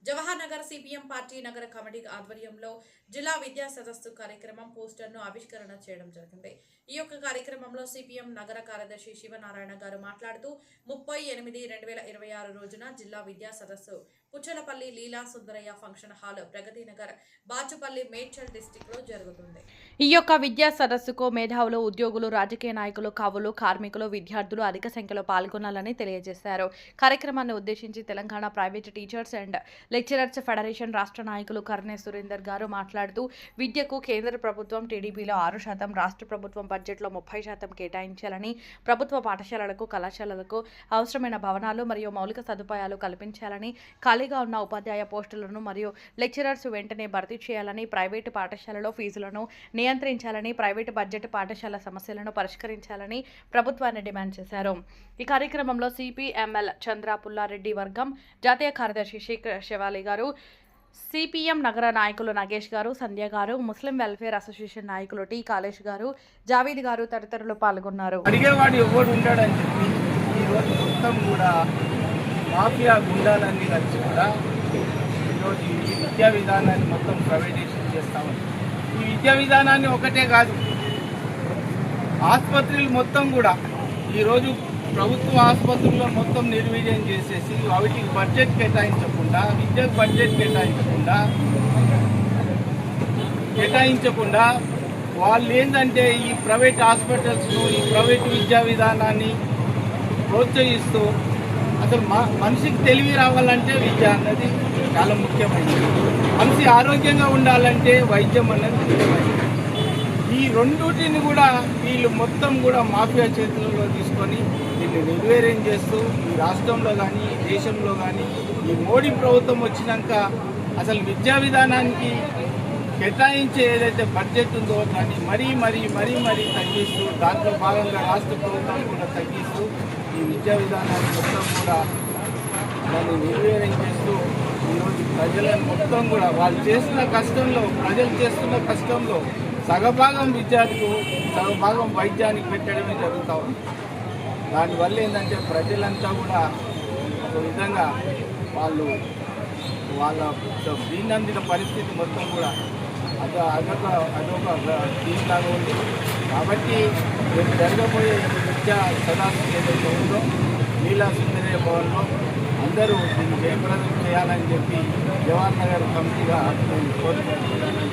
Jawahar Nagar CPM party నగర committee ఆధ్వర్యంలో జిల్లా విద్యా సదస్సు కార్యక్రమం పోస్టర్ను ఆవిష్కరణ చేయడం జరిగింది. ఈ యొక్క కార్యక్రమంలో సిపిఎం నగర కార్యదర్శి శివనారాయణ గారు మాట్లాడుతూ 30/8/2026 రోజున జిల్లా విద్యా సదస్సు పుచ్చలపల్లి లీలా Sundarayya function hall Pragathi Nagar Bachupally Medchal district లో జరుగుతుంది. ఈ యొక్క విద్యా సదస్సుకు మేధావులు, ఉద్యోగులు, రాజకీయ నాయకులు, కవులు, కార్మికులు, విద్యార్థులు అధిక సంఖ్యలో పాల్గొనాలని తెలియజేశారు. కార్యక్రమాన్ని ఉద్దేశించి Telangana private teachers and lecturers federation రాష్ట్ర నాయకులు కర్ణే సురేందర్ గారు మాట్లాడుతూ విద్యకు కేంద్ర ప్రభుత్వం టీడీపీలో 6%, రాష్ట్ర ప్రభుత్వం బడ్జెట్లో 30% కేటాయించాలని, ప్రభుత్వ పాఠశాలలకు, కళాశాలలకు అవసరమైన భవనాలు మరియు మౌలిక సదుపాయాలు కల్పించాలని, ఖాళీగా ఉన్న ఉపాధ్యాయ పోస్టులను మరియు లెక్చరర్స్ వెంటనే భర్తీ చేయాలని, ప్రైవేటు పాఠశాలలో ఫీజులను నియంత్రించాలని, ప్రైవేటు బడ్జెట్ పాఠశాల సమస్యలను పరిష్కరించాలని ప్రభుత్వాన్ని డిమాండ్ చేశారు. ఈ కార్యక్రమంలో సిపిఎంఎల్ చంద్ర పుల్లారెడ్డి వర్గం జాతీయ కార్యదర్శి షేక్ శివాలి గారు, సిపిఎం నగర నాయకులు నగేష్ గారు, సంధ్య గారు, ముస్లిం వెల్ఫేర్ అసోసియేషన్ నాయకులు టి కాళేష్ గారు, జావీద్ గారు తదితరులు పాల్గొన్నారు. అడిగేవాడు ఎవడు ఉంటాడని చెప్పి ఈరోజు మొత్తం కూడా మాఫియా గుండాలన్నీ కలిసి కూడా ఈరోజు ఈ విద్యా విధానాన్ని మొత్తం ప్రైవేటైజేషన్ చేస్తామని, ఈ విద్యా విధానాన్ని ఒకటే కాదు, ఆసుపత్రులు మొత్తం కూడా ఈరోజు ప్రభుత్వ ఆసుపత్రుల్లో మొత్తం నిర్వీర్యం చేసేసి వాటికి బడ్జెట్ కేటాయించకుండా, విద్యకు బడ్జెట్ కేటాయించకుండా వాళ్ళు ఏంటంటే ఈ ప్రైవేట్ హాస్పిటల్స్ను, ఈ ప్రైవేట్ విద్యా విధానాన్ని ప్రోత్సహిస్తూ అసలు మనిషికి తెలివి రావాలంటే విద్య అన్నది చాలా ముఖ్యమైనది. మనిషి ఆరోగ్యంగా ఉండాలంటే వైద్యం అన్నది ముఖ్యమైనది. ఈ రెండుటిని కూడా వీళ్ళు మొత్తం కూడా మాఫియా చేతులలో తీసుకొని దీన్ని నిర్వీర్యం చేస్తూ ఈ రాష్ట్రంలో కానీ, ఈ దేశంలో కానీ ఈ మోడీ ప్రభుత్వం వచ్చినాక అసలు విద్యా విధానానికి కేటాయించే ఏదైతే బడ్జెట్ ఉందో దాన్ని మరీ తగ్గిస్తూ, దాంట్లో భాగంగా రాష్ట్ర ప్రభుత్వాన్ని కూడా తగ్గిస్తూ ఈ విద్యా విధానాన్ని మొత్తం కూడా దాన్ని నిర్వీర్యం చేస్తూ ఈరోజు ప్రజలను మొత్తం కూడా వాళ్ళు చేస్తున్న కష్టంలో, ప్రజలు చేస్తున్న కష్టంలో సగభాగం విద్యార్థులకు, సగభాగం వైద్యానికి పెట్టడమే జరుగుతూ ఉంది. దానివల్ల ఏంటంటే ప్రజలంతా కూడా ఒక విధంగా వాళ్ళ దీనందిన పరిస్థితి మొత్తం కూడా అదొక దీనిలాగా ఉంది. కాబట్టి రేపు జరగబోయే విద్యా సదస్సు ఏదైతే ఉందో లీలా సుందరయ్య భవన్లో అందరూ దీన్ని జయప్రదం చేయాలని చెప్పి జవహర్ నగర్ కమిటీగా నేను కోరుకుంటున్నాను.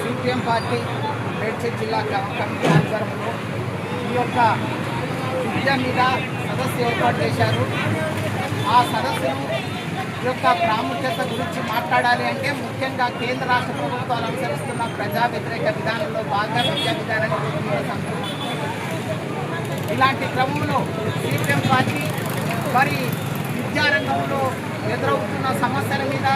సిపిఎం పార్టీ మేడ్చల్ జిల్లా కమిటీ ఆధ్వర్యంలో ఈ యొక్క విద్య మీద సదస్సు ఏర్పాటు చేశారు. ఆ సదస్సును ఈ యొక్క ప్రాముఖ్యత గురించి మాట్లాడాలి అంటే ముఖ్యంగా కేంద్ర రాష్ట్ర ప్రభుత్వాలు అనుసరిస్తున్న ప్రజా వ్యతిరేక విధానంలో భాగంగా విద్యా విధానాన్ని ఇలాంటి క్రమంలో సిపిఎం పార్టీ మరి విద్యారంగంలో ఎదురవుతున్న సమస్యల మీద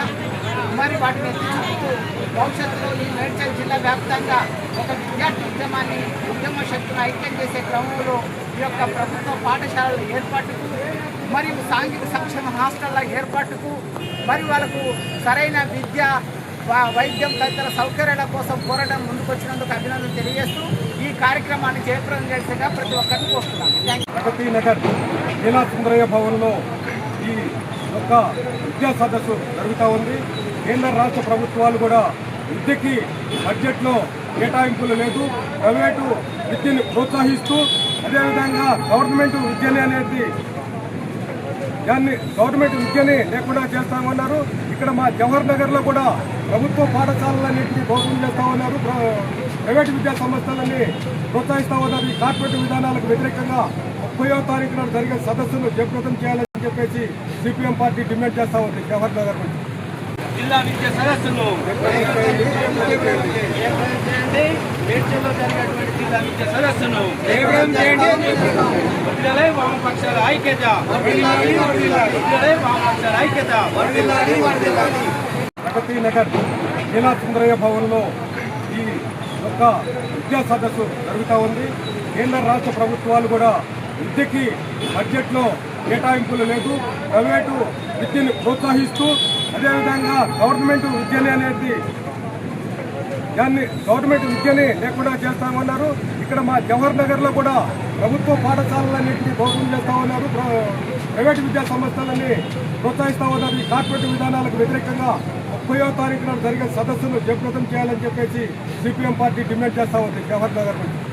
మరి వాటిని ఎత్తి భవిష్యత్తులో ఈ మేడ్చల్ జిల్లా వ్యాప్తంగా ఒక విద్యార్థి ఉద్యమాన్ని, ఉద్యమ శక్తిని ఐక్యం చేసే క్రమంలో ఈ యొక్క ప్రభుత్వ పాఠశాలల ఏర్పాటుకు మరియు సాంఘిక సంక్షేమ హాస్టళ్ల ఏర్పాటుకు మరియు వాళ్ళకు సరైన విద్య, వైద్యం తదితర సౌకర్యాల కోసం పోరాటం ముందుకొచ్చినందుకు అభినందనలు తెలియజేస్తూ ఈ కార్యక్రమాన్ని జయప్రదం చేసేగా ప్రతి ఒక్కరిని కోరుతున్నాను. ప్రగతి నగర్ లీలా సుందరయ్య భవన్లో ఈ యొక్క విద్యా సదస్సు జరుగుతూ ఉంది. కేంద్ర రాష్ట్ర ప్రభుత్వాలు కూడా విద్యకి బడ్జెట్లో కేటాయింపులు లేదు, ప్రైవేటు విద్యను ప్రోత్సహిస్తూ అదేవిధంగా గవర్నమెంట్ విద్యని లేకుండా చేస్తామన్నారు. ఇక్కడ మా జవహర్ నగర్లో కూడా ప్రభుత్వ పాఠశాలలన్నింటినీ దోషం చేస్తామన్నారు, ప్రైవేటు విద్యా సంస్థలని ప్రోత్సహిస్తా ఉన్నారు. ఈ కార్పొరేట్ విధానాలకు వ్యతిరేకంగా 30వ తారీఖున జరిగే సదస్సును జయప్రదం చేయాలని చెప్పేసి సిపిఎం పార్టీ డిమాండ్ చేస్తా ఉంది. జవహర్ నగర్ నుంచి జిల్లా విద్యా సదస్సును మేడ్చల్లో జరిగినటువంటి జిల్లా విద్యా సదస్సును వదిలే వామపక్షాల ఐక్యత, వదిలే వామపక్షాల ఐక్యత. ప్రగతి నగర్ లీలా సుందరయ్య భవన్లో ఈ యొక్క విద్యా సదస్సు జరుగుతూ ఉంది. కేంద్ర రాష్ట్ర ప్రభుత్వాలు కూడా విద్యకి బడ్జెట్లో కేటాయింపులు లేదు, ప్రైవేటు విద్యను ప్రోత్సహిస్తూ అదేవిధంగా గవర్నమెంట్ విద్యని లేకుండా చేస్తామన్నారు. ఇక్కడ మా జవహర్ నగర్లో కూడా ప్రభుత్వ పాఠశాలలన్నింటినీ దోషం చేస్తామన్నారు, ప్రైవేటు విద్యా సంస్థలని ప్రోత్సహిస్తా ఉన్నది. కార్పొరేట్ విధానాలకు వ్యతిరేకంగా 30వ తారీఖున జరిగే సదస్సును జయప్రదం చేయాలని చెప్పేసి సిపిఎం పార్టీ డిమాండ్ చేస్తా ఉంది జవహర్ నగర్ నుంచి.